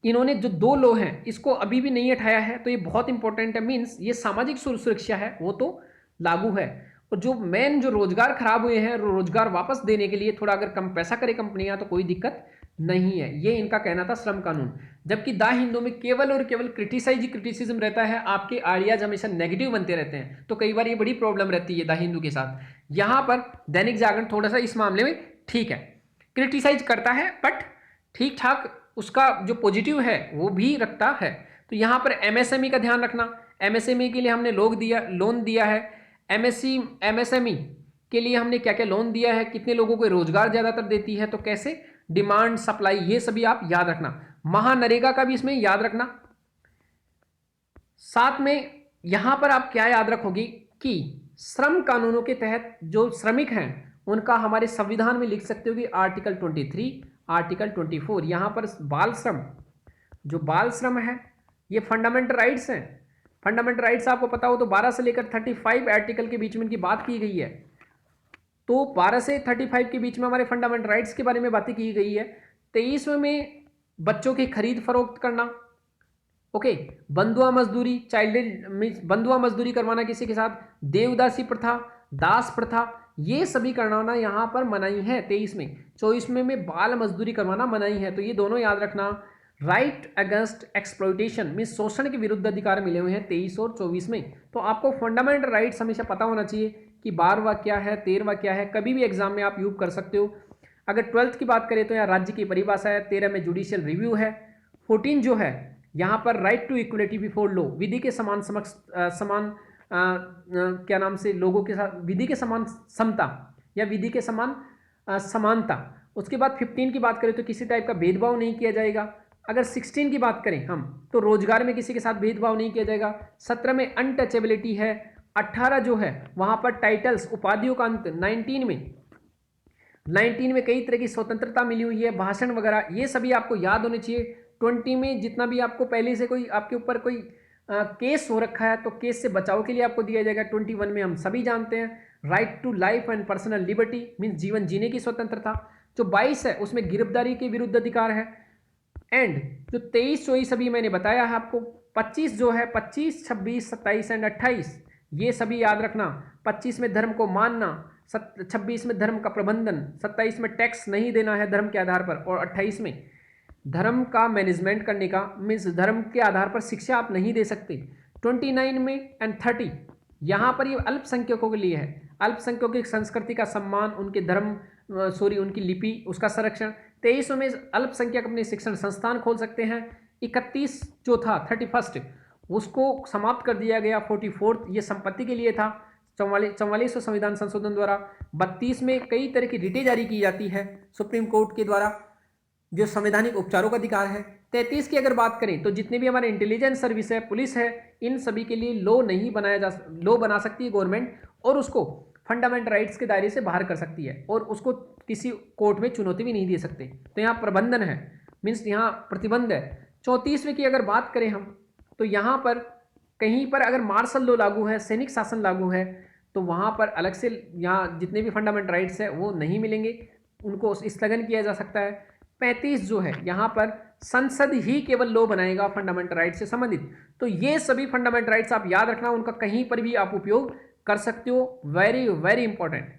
इन्होंने जो 2 लॉ हैं इसको अभी भी नहीं हटाया है, तो ये बहुत इंपॉर्टेंट है। मीन्स ये सामाजिक सुरक्षा है वो तो लागू है, और जो मेन जो रोजगार खराब हुए हैं रोजगार वापस देने के लिए थोड़ा अगर कम पैसा करे कंपनियां तो कोई दिक्कत नहीं है। ये इनका कहना था श्रम कानून। जबकि द हिंदू में केवल और केवल क्रिटिसिज्म रहता है, आपके आइडियाज हमेशा नेगेटिव बनते रहते हैं, तो कई बार ये बड़ी प्रॉब्लम रहती है द हिंदू के साथ। यहाँ पर दैनिक जागरण थोड़ा सा इस मामले में ठीक है, क्रिटिसाइज करता है बट ठीक ठाक उसका जो पॉजिटिव है वो भी रखता है। तो यहाँ पर एमएसएमई का ध्यान रखना, एमएसएमई के लिए हमने लोन दिया है, एमएसएमई के लिए हमने क्या क्या लोन दिया है, कितने लोगों को रोजगार ज्यादातर देती है, तो कैसे, डिमांड सप्लाई, ये सभी आप याद रखना। महानरेगा का भी इसमें याद रखना। साथ में यहां पर आप क्या याद रखोगे कि श्रम कानूनों के तहत जो श्रमिक हैं उनका हमारे संविधान में लिख सकते हो कि आर्टिकल 23, आर्टिकल 24। यहां पर बाल श्रम, जो बाल श्रम है ये फंडामेंटल राइट्स हैं। फंडामेंटल राइट्स आपको पता हो तो 12 से लेकर 35 आर्टिकल के बीच में इनकी बात की गई है। तो 12 से 35 के बीच में हमारे फंडामेंटल राइट्स के बारे में बातें की गई है। 23वें में बच्चों की खरीद फरोख्त करना, ओके, बंधुआ मजदूरी, चाइल्ड मीन्स बंधुआ मजदूरी करवाना किसी के साथ, देवदासी प्रथा, दास प्रथा, ये सभी करवाना यहाँ पर मनाही है 23 में। 24 में बाल मजदूरी करवाना मनाही है, तो ये दोनों याद रखना। राइट अगेंस्ट एक्सप्लॉइटेशन मीन्स शोषण के विरुद्ध अधिकार मिले हुए हैं 23 और 24 में। तो आपको फंडामेंटल राइट्स हमेशा पता होना चाहिए कि 12वां क्या है, 13वां क्या है, कभी भी एग्जाम में आप यूज कर सकते हो। अगर 12th की बात करें तो यहाँ राज्य की परिभाषा है, 13 में जुडिशियल रिव्यू है, 14 जो है यहाँ पर right to equality before law, विधि के समान समक्ष समान क्या नाम से लोगों के साथ विधि के समान समता या विधि के समान समानता। उसके बाद 15 की बात करें तो किसी टाइप का भेदभाव नहीं किया जाएगा। अगर 16 की बात करें हम तो रोजगार में किसी के साथ भेदभाव नहीं किया जाएगा। 17 में अनटचेबिलिटी है। 18 जो है वहां पर टाइटल्स उपाधियों का अंत। 19 में कई तरह की स्वतंत्रता मिली हुई है, भाषण वगैरह, ये सभी आपको याद होने चाहिए। 20 में जितना भी आपको पहले से कोई आपके ऊपर कोई केस हो रखा है तो केस से बचाव के लिए आपको दिया जाएगा। 21 में हम सभी जानते हैं right to life and personal liberty means जीवन जीने की स्वतंत्रता। जो 22 है उसमें गिरफ्तारी के विरुद्ध अधिकार है। एंड जो 23-24 अभी मैंने बताया है आपको। 25 जो है 25, 26, 27 एंड 28 ये सभी याद रखना। 25 में धर्म को मानना, 26 में धर्म का प्रबंधन, 27 में टैक्स नहीं देना है धर्म के आधार पर, और 28 में धर्म का मैनेजमेंट करने का मीन्स धर्म के आधार पर शिक्षा आप नहीं दे सकते। 29 में एंड 30 यहाँ पर ये अल्पसंख्यकों के लिए है। अल्पसंख्यकों की संस्कृति का सम्मान, उनके धर्म उनकी लिपि उसका संरक्षण। 23 में अल्पसंख्यक अपने शिक्षण संस्थान खोल सकते हैं। 31 जो था 31 उसको समाप्त कर दिया गया। 44 ये संपत्ति के लिए था 44वें संविधान संशोधन द्वारा। 32 में कई तरह की रिटें जारी की जाती है सुप्रीम कोर्ट के द्वारा, जो संवैधानिक उपचारों का अधिकार है। 33 की अगर बात करें तो जितने भी हमारे इंटेलिजेंस सर्विस है, पुलिस है, इन सभी के लिए लॉ बना सकती है गवर्नमेंट, और उसको फंडामेंटल राइट्स के दायरे से बाहर कर सकती है, और उसको किसी कोर्ट में चुनौती भी नहीं दे सकते। तो यहाँ प्रबंधन है मीन्स यहाँ प्रतिबंध है। 34वें की अगर बात करें हम तो यहाँ पर कहीं पर अगर मार्शल लॉ लागू है, सैनिक शासन लागू है, तो वहाँ पर अलग से यहाँ जितने भी फंडामेंटल राइट्स है वो नहीं मिलेंगे, उनको स्थगन किया जा सकता है। 35 जो है यहाँ पर संसद ही केवल लॉ बनाएगा फंडामेंटल राइट्स से संबंधित। तो ये सभी फंडामेंटल राइट्स आप याद रखना, उनका कहीं पर भी आप उपयोग कर सकते हो। Very very important.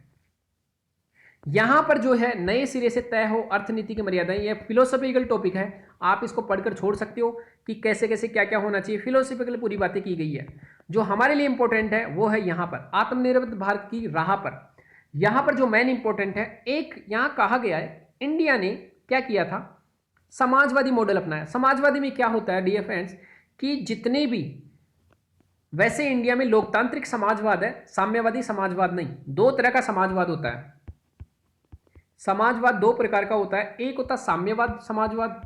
यहां पर जो है नए सिरे से तय हो अर्थनीति की मर्यादाएं, ये फिलोसॉफिकल टॉपिक है, आप इसको पढ़कर छोड़ सकते हो कि कैसे कैसे क्या क्या होना चाहिए। फिलोसॉफिकल पूरी बातें की गई है। जो हमारे लिए इंपॉर्टेंट है वो है यहाँ पर आत्मनिर्भर भारत की राह पर। यहां पर जो मेन इंपॉर्टेंट है, एक यहां कहा गया है इंडिया ने क्या किया था, समाजवादी मॉडल अपनाया। समाजवादी में क्या होता है डियर फ्रेंड्स कि जितने भी, वैसे इंडिया में लोकतांत्रिक समाजवाद है, साम्यवादी समाजवाद नहीं। दो तरह का समाजवाद होता है। समाजवाद दो प्रकार का होता है। एक होता है साम्यवाद समाजवाद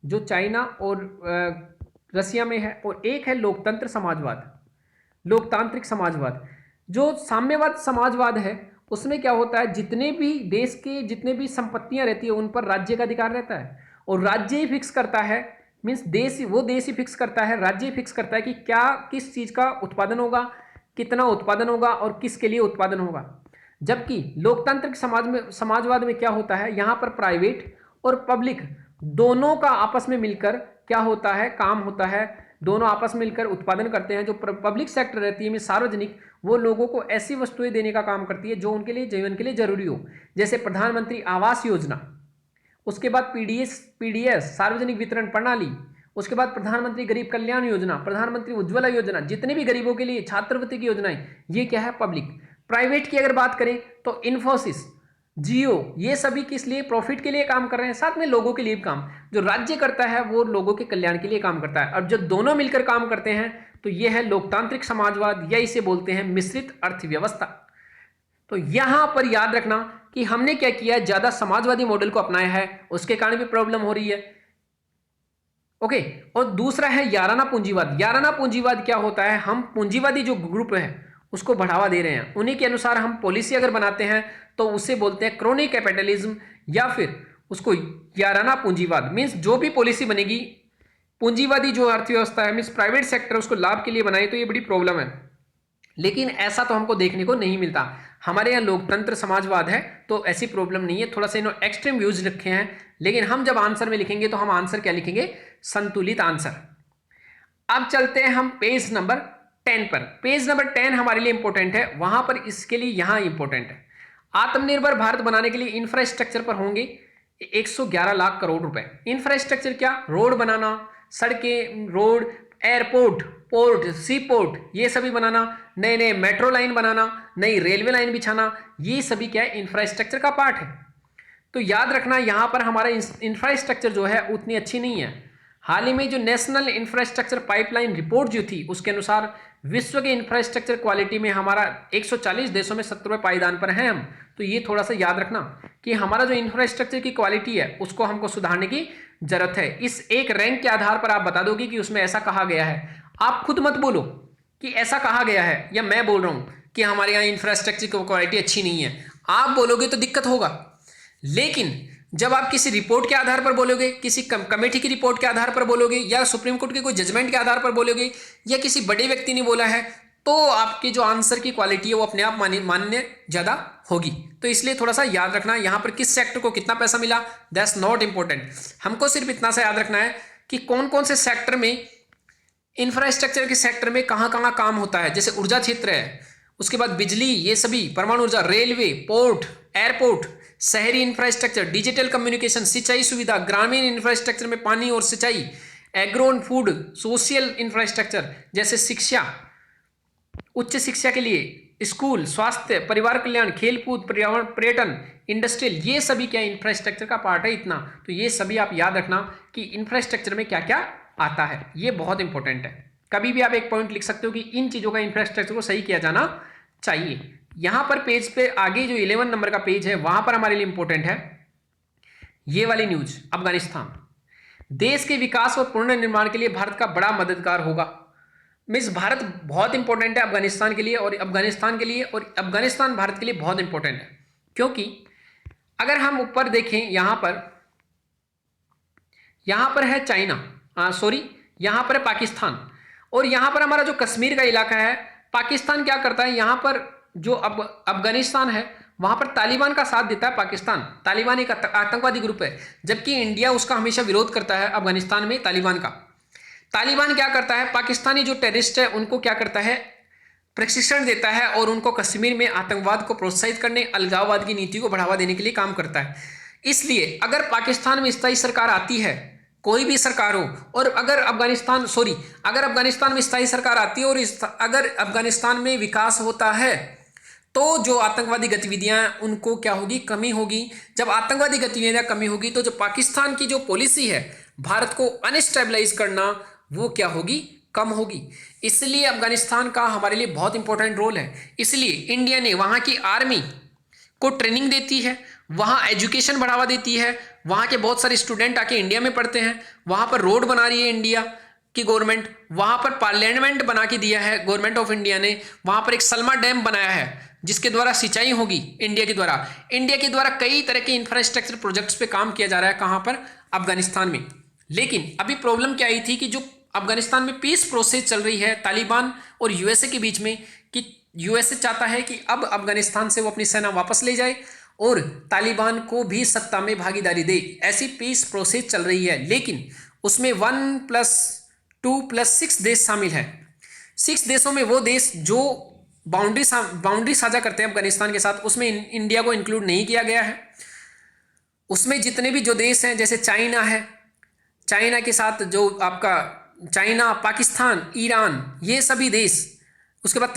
जो चाइना और रसिया में है, और एक है लोकतंत्र समाजवाद, लोकतांत्रिक समाजवाद। जो साम्यवाद समाजवाद है उसमें क्या होता है, जितने भी देश के जितने भी संपत्तियां रहती है उन पर राज्य का अधिकार रहता है, और राज्य ही फिक्स करता है मीन्स देश ही फिक्स करता है, राज्य ही फिक्स करता है कि क्या किस चीज का उत्पादन होगा, कितना उत्पादन होगा और किसके लिए उत्पादन होगा। जबकि लोकतांत्रिक समाजवाद में क्या होता है, यहां पर प्राइवेट और पब्लिक दोनों का आपस में मिलकर क्या होता है, काम होता है, दोनों आपस में मिलकर उत्पादन करते हैं। जो पब्लिक सेक्टर रहती है में सार्वजनिक, वो लोगों को ऐसी वस्तुएं देने का काम करती है जो उनके लिए जीवन के लिए जरूरी हो, जैसे प्रधानमंत्री आवास योजना, उसके बाद पीडीएस सार्वजनिक वितरण प्रणाली, उसके बाद प्रधानमंत्री गरीब कल्याण योजना, प्रधानमंत्री उज्ज्वला योजना, जितने भी गरीबों के लिए छात्रवृत्ति की योजनाएं, ये क्या है पब्लिक। प्राइवेट की अगर बात करें तो इन्फोसिस, जियो, ये सभी किस लिए, प्रॉफिट के लिए काम कर रहे हैं, साथ में लोगों के लिए भी काम। जो राज्य करता है वो लोगों के कल्याण के लिए काम करता है। अब जब दोनों मिलकर काम करते हैं तो यह है लोकतांत्रिक समाजवाद, या इसे बोलते हैं मिश्रित अर्थव्यवस्था। तो यहां पर याद रखना कि हमने क्या किया है, ज्यादा समाजवादी मॉडल को अपनाया है, उसके कारण भी प्रॉब्लम हो रही है। ओके, और दूसरा है याराना पूंजीवाद। याराना पूंजीवाद क्या होता है, हम पूंजीवादी जो ग्रुप है उसको बढ़ावा दे रहे हैं, उन्हीं के अनुसार हम पॉलिसी अगर बनाते हैं तो उसे बोलते हैं क्रोनी कैपिटलिज्म, या फिर उसको याराना पूंजीवाद। मीन्स जो भी पॉलिसी बनेगी पूंजीवादी जो अर्थव्यवस्था है मीन्स प्राइवेट सेक्टर उसको लाभ के लिए बनाए, तो ये बड़ी प्रॉब्लम है। लेकिन ऐसा तो हमको देखने को नहीं मिलता। हमारे यहाँ लोकतंत्र समाजवाद है तो ऐसी प्रॉब्लम नहीं है, थोड़ा सा इन्होंने एक्सट्रीम व्यूज रखे हैं, लेकिन हम जब आंसर में लिखेंगे तो हम आंसर क्या लिखेंगे, संतुलित आंसर। अब चलते हैं हम पेज नंबर 10 पर। पेज नंबर 10 हमारे लिए इंपॉर्टेंट है, वहां पर इसके लिए यहां इंपॉर्टेंट है, आत्मनिर्भर भारत बनाने के लिए इंफ्रास्ट्रक्चर पर होंगे 111 लाख करोड़ रुपए। इंफ्रास्ट्रक्चर क्या, रोड बनाना, सड़कें, रोड, एयरपोर्ट, पोर्ट, सी पोर्ट, ये सभी बनाना, नए नए मेट्रो लाइन बनाना, नई रेलवे लाइन बिछाना, ये सभी क्या है, इंफ्रास्ट्रक्चर का पार्ट है। तो याद रखना यहां पर हमारा इंफ्रास्ट्रक्चर जो है उतनी अच्छी नहीं है। हाल ही में जो नेशनल इंफ्रास्ट्रक्चर पाइपलाइन रिपोर्ट जो थी उसके अनुसार विश्व के इंफ्रास्ट्रक्चर क्वालिटी में हमारा 140 देशों में 70वें पायदान पर हैं हम। तो ये थोड़ा सा याद रखना कि हमारा जो इंफ्रास्ट्रक्चर की क्वालिटी है उसको हमको सुधारने की जरूरत है। इस एक रैंक के आधार पर आप बता दोगे कि उसमें ऐसा कहा गया है, आप खुद मत बोलो कि ऐसा कहा गया है या मैं बोल रहा हूं कि हमारे यहाँ इंफ्रास्ट्रक्चर की क्वालिटी अच्छी नहीं है। आप बोलोगे तो दिक्कत होगा, लेकिन जब आप किसी रिपोर्ट के आधार पर बोलोगे, किसी कमेटी की रिपोर्ट के आधार पर बोलोगे, या सुप्रीम कोर्ट के कोई जजमेंट के आधार पर बोलोगे, या किसी बड़े व्यक्ति ने बोला है, तो आपकी जो आंसर की क्वालिटी है वो अपने आप मानने ज़्यादा होगी। तो इसलिए थोड़ा सा याद रखना यहाँ पर किस सेक्टर को कितना पैसा मिला, दैट्स नॉट इंपॉर्टेंट। हमको सिर्फ इतना सा याद रखना है कि कौन कौन से सेक्टर में, इंफ्रास्ट्रक्चर के सेक्टर में कहाँ कहाँ काम होता है। जैसे ऊर्जा क्षेत्र है, उसके बाद बिजली, ये सभी, परमाणु ऊर्जा, रेलवे, पोर्ट, एयरपोर्ट, शहरी इंफ्रास्ट्रक्चर, डिजिटल कम्युनिकेशन, सिंचाई सुविधा, ग्रामीण इंफ्रास्ट्रक्चर में पानी और सिंचाई, agro and food, social infrastructure जैसे शिक्षा, उच्च शिक्षा के लिए स्कूल, स्वास्थ्य, परिवार कल्याण, खेलकूद, पर्यावरण, पर्यटन, इंडस्ट्रियल, ये सभी क्या इंफ्रास्ट्रक्चर का पार्ट है इतना। तो ये सभी आप याद रखना कि इंफ्रास्ट्रक्चर में क्या क्या आता है, ये बहुत इंपॉर्टेंट है। कभी भी आप एक पॉइंट लिख सकते हो कि इन चीज़ों का इंफ्रास्ट्रक्चर को सही किया जाना चाहिए। यहां पर पेज पे आगे जो 11 नंबर का पेज है वहां पर हमारे लिए इंपॉर्टेंट है ये वाली न्यूज, अफगानिस्तान देश के विकास और पुनर्निर्माण के लिए भारत का बड़ा मददगार होगा। मीन्स भारत बहुत इंपॉर्टेंट है अफगानिस्तान के लिए और अफगानिस्तान के लिए, और अफगानिस्तान भारत के लिए बहुत इंपॉर्टेंट है। क्योंकि अगर हम ऊपर देखें यहां पर है चाइना, सॉरी यहां पर है पाकिस्तान, और यहां पर हमारा जो कश्मीर का इलाका है, पाकिस्तान क्या करता है, यहां पर जो अफगानिस्तान है वहां पर तालिबान का साथ देता है पाकिस्तान। तालिबान एक आतंकवादी ग्रुप है, जबकि इंडिया उसका हमेशा विरोध करता है अफगानिस्तान में तालिबान का। तालिबान क्या करता है, पाकिस्तानी जो टेररिस्ट है उनको क्या करता है, प्रशिक्षण देता है और उनको कश्मीर में आतंकवाद को प्रोत्साहित करने, अलगाववाद की नीति को बढ़ावा देने के लिए काम करता है। इसलिए अगर पाकिस्तान में स्थायी सरकार आती है, कोई भी सरकार हो, और अगर अफगानिस्तान में स्थायी सरकार आती है और अगर अफगानिस्तान में विकास होता है, तो जो आतंकवादी गतिविधियां उनको क्या होगी, कमी होगी। जब आतंकवादी गतिविधियां कमी होगी तो जो पाकिस्तान की जो पॉलिसी है भारत को अनस्टेबलाइज करना, वो क्या होगी, कम होगी। इसलिए अफगानिस्तान का हमारे लिए बहुत इंपॉर्टेंट रोल है। इसलिए इंडिया ने वहां की आर्मी को ट्रेनिंग देती है, वहां एजुकेशन बढ़ावा देती है, वहां के बहुत सारे स्टूडेंट आके इंडिया में पढ़ते हैं, वहां पर रोड बना रही है इंडिया की गवर्नमेंट, वहां पर पार्लियामेंट बना के दिया है गवर्नमेंट ऑफ इंडिया ने, वहां पर एक सलमा डैम बनाया है जिसके द्वारा सिंचाई होगी इंडिया के द्वारा कई तरह के इंफ्रास्ट्रक्चर प्रोजेक्ट्स पे काम किया जा रहा है। कहां पर, अफगानिस्तान में। लेकिन अभी प्रॉब्लम क्या आई थी कि जो अफगानिस्तान में पीस प्रोसेस चल रही है तालिबान और यूएसए के बीच में, कि यूएसए चाहता है कि अब अफगानिस्तान से वो अपनी सेना वापस ले जाए और तालिबान को भी सत्ता में भागीदारी दे। ऐसी पीस प्रोसेस चल रही है, लेकिन उसमें 1+2+6 देश शामिल है। 6 देशों में वो देश जो बाउंड्री साझा करते हैं अफगानिस्तान के साथ, उसमें इंडिया को इंक्लूड नहीं किया गया है। उसमें जितने भी जो देश हैं, जैसे चाइना है, चाइना के साथ जो आपका चाइना, पाकिस्तान, ईरान, ये सभी देश, उसके बाद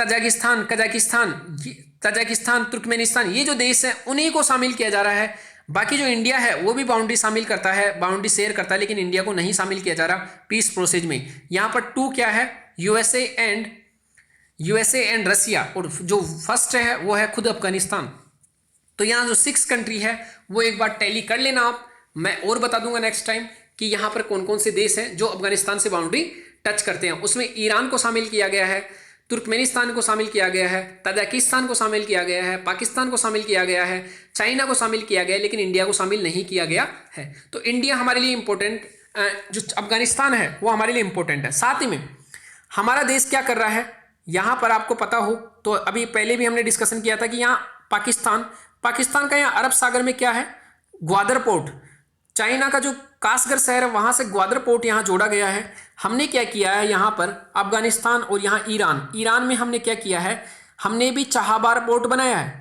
तजाकिस्तान, तुर्कमेनिस्तान, ये जो देश हैं उन्हीं को शामिल किया जा रहा है। बाकी जो इंडिया है वो भी बाउंड्री शामिल करता है, बाउंड्री शेयर करता है, लेकिन इंडिया को नहीं शामिल किया जा रहा पीस प्रोसेस में। यहाँ पर 2 क्या है, यूएसए एंड रसिया, और जो फर्स्ट है वो है खुद अफगानिस्तान। तो यहाँ जो 6 कंट्री है वो एक बार टैली कर लेना आप, मैं और बता दूंगा नेक्स्ट टाइम कि यहाँ पर कौन कौन से देश हैं जो अफगानिस्तान से बाउंड्री टच करते हैं। उसमें ईरान को शामिल किया गया है, तुर्कमेनिस्तान को शामिल किया गया है, तजाकिस्तान को शामिल किया गया है, पाकिस्तान को शामिल किया गया है, चाइना को शामिल किया गया है, लेकिन इंडिया को शामिल नहीं किया गया है। तो इंडिया हमारे लिए इंपॉर्टेंट, जो अफगानिस्तान है वो हमारे लिए इंपॉर्टेंट है। साथ ही में हमारा देश क्या कर रहा है, यहाँ पर आपको पता हो तो अभी पहले भी हमने डिस्कशन किया था कि यहाँ पाकिस्तान का यहाँ अरब सागर में क्या है, ग्वादर पोर्ट, चाइना का जो कासगर शहर है वहाँ से ग्वादर पोर्ट यहाँ जोड़ा गया है। हमने क्या किया है यहाँ पर, अफगानिस्तान और यहाँ ईरान में हमने क्या किया है, हमने भी चाहबार पोर्ट बनाया है।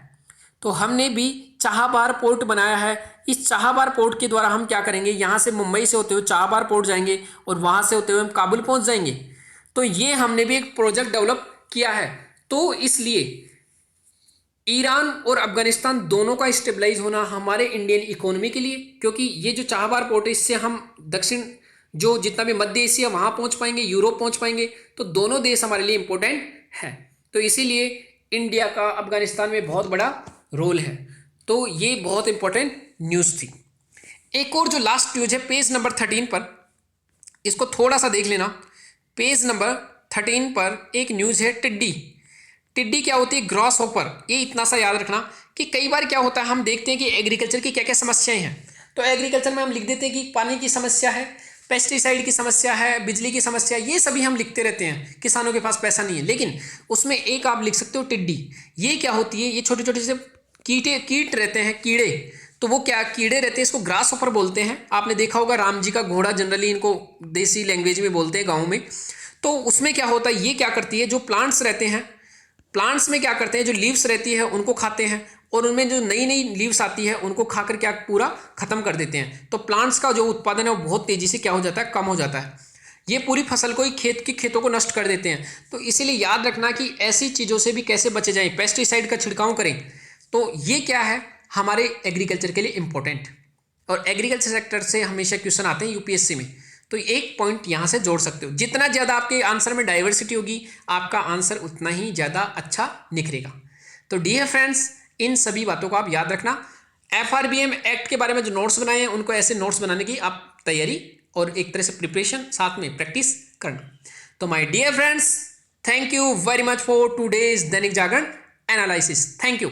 तो हमने भी चाहबार पोर्ट बनाया है। इस चाहबार पोर्ट के द्वारा हम क्या करेंगे, यहाँ से मुंबई से होते हुए चाहबार पोर्ट जाएंगे और वहाँ से होते हुए हम काबुल पहुँच जाएंगे। तो ये हमने भी एक प्रोजेक्ट डेवलप किया है। तो इसलिए ईरान और अफगानिस्तान दोनों का स्टेबलाइज होना हमारे इंडियन इकोनॉमी के लिए, क्योंकि ये जो चाहबार पोर्ट है इससे हम दक्षिण जो जितना भी मध्य एशिया वहाँ पहुँच पाएंगे, यूरोप पहुँच पाएंगे। तो दोनों देश हमारे लिए इंपॉर्टेंट है। तो इसीलिए इंडिया का अफगानिस्तान में बहुत बड़ा रोल है। तो ये बहुत इंपॉर्टेंट न्यूज़ थी। एक और जो लास्ट न्यूज़ है पेज नंबर 13 पर, इसको थोड़ा सा देख लेना। पेज नंबर 13 पर एक न्यूज़ है टिड्डी क्या होती है, ग्रॉस हॉपर। ये इतना सा याद रखना कि कई बार क्या होता है, हम देखते हैं कि एग्रीकल्चर की क्या क्या समस्याएं हैं। तो एग्रीकल्चर में हम लिख देते हैं कि पानी की समस्या है, पेस्टिसाइड की समस्या है, बिजली की समस्या, ये सभी हम लिखते रहते हैं, किसानों के पास पैसा नहीं है। लेकिन उसमें एक आप लिख सकते हो टिड्डी। ये क्या होती है, ये छोटे छोटे से कीट रहते हैं, कीड़े। तो वो क्या कीड़े रहते हैं, इसको ग्रास हॉपर बोलते हैं। आपने देखा होगा राम जी का घोड़ा, जनरली इनको देसी लैंग्वेज में बोलते हैं गाँव में। तो उसमें क्या होता है, ये क्या करती है, जो प्लांट्स रहते हैं, प्लांट्स में क्या करते हैं, जो लीव्स रहती है उनको खाते हैं और उनमें जो नई नई लीव्स आती है उनको खाकर क्या पूरा खत्म कर देते हैं। तो प्लांट्स का जो उत्पादन है वो बहुत तेजी से क्या हो जाता है, कम हो जाता है। ये पूरी फसल को ही खेतों को नष्ट कर देते हैं। तो इसीलिए याद रखना कि ऐसी चीज़ों से भी कैसे बचे जाएं, पेस्टिसाइड का छिड़काव करें। तो ये क्या है हमारे एग्रीकल्चर के लिए इंपॉर्टेंट, और एग्रीकल्चर सेक्टर से हमेशा क्वेश्चन आते हैं यूपीएससी में। तो एक पॉइंट यहाँ से जोड़ सकते हो। जितना ज़्यादा आपके आंसर में डाइवर्सिटी होगी आपका आंसर उतना ही ज़्यादा अच्छा निखरेगा। तो डियर फ्रेंड्स, इन सभी बातों को आप याद रखना। FRBM एक्ट के बारे में जो नोट्स बनाए हैं उनको ऐसे नोट्स बनाने की आप तैयारी और एक तरह से प्रिपरेशन साथ में प्रैक्टिस करना। तो my dear friends, thank you very much for today's Dainik Jagran analysis. Thank you.